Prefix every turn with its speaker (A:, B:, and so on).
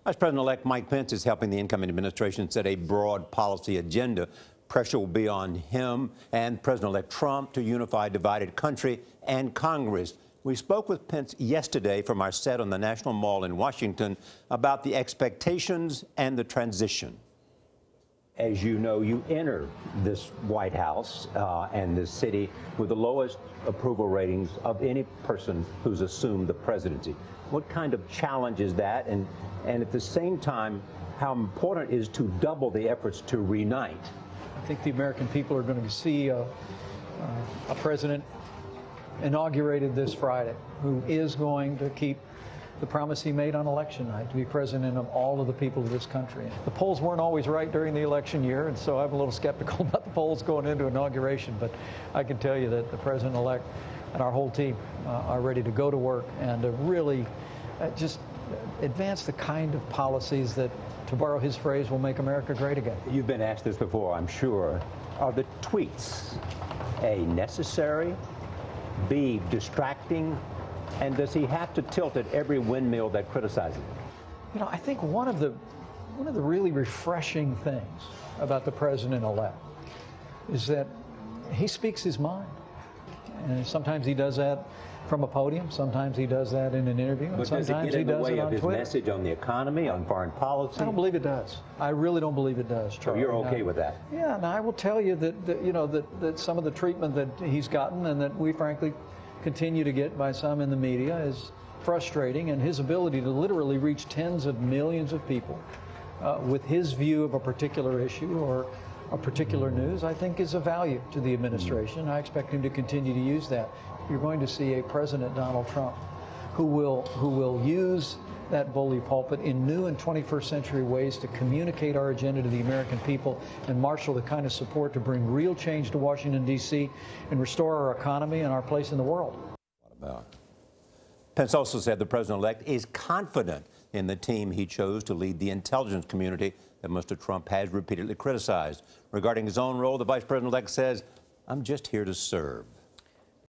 A: Vice President-elect Mike Pence is helping the incoming administration set a broad policy agenda. Pressure will be on him and President-elect Trump to unify a divided country and Congress. We spoke with Pence yesterday from our set on the National Mall in Washington about the expectations and the transition. As you know, you enter this White House and this city with the lowest approval ratings of any person who's assumed the presidency. What kind of challenge is that? And at the same time, how important it is to double the efforts to reunite?
B: I think the American people are going to see a president inaugurated this Friday who is going to keep the promise he made on election night, to be president of all of the people of this country. The polls weren't always right during the election year, and so I'm a little skeptical about the polls going into inauguration, but I can tell you that the president-elect and our whole team are ready to go to work and to really just advance the kind of policies that, to borrow his phrase, will make America great again.
A: You've been asked this before, I'm sure. Are the tweets A, necessary, B, distracting, and does he have to tilt at every windmill that criticizes him?
B: You know, I think one of the really refreshing things about the president-elect is that he speaks his mind. And sometimes he does that from a podium, sometimes he does that in an interview, and sometimes he does it on Twitter. But does it get in the way of his message on the economy, on foreign policy? I don't believe it does. I really don't believe it does, Charlie.
A: So you're okay with that?
B: Yeah, and I will tell you that some of the treatment that he's gotten and that we frankly continue to get by some in the media is frustrating, and his ability to literally reach tens of millions of people with his view of a particular issue or a particular news, I think is of value to the administration. I expect him to continue to use that. You're going to see a President Donald Trump who will use that bully pulpit in new and 21st century ways to communicate our agenda to the American people and marshal the kind of support to bring real change to Washington, D.C. and restore our economy and our place in the world.
A: What about? Pence also said the president-elect is confident in the team he chose to lead the intelligence community that Mr. Trump has repeatedly criticized. Regarding his own role, the vice president-elect says, "I'm just here to serve."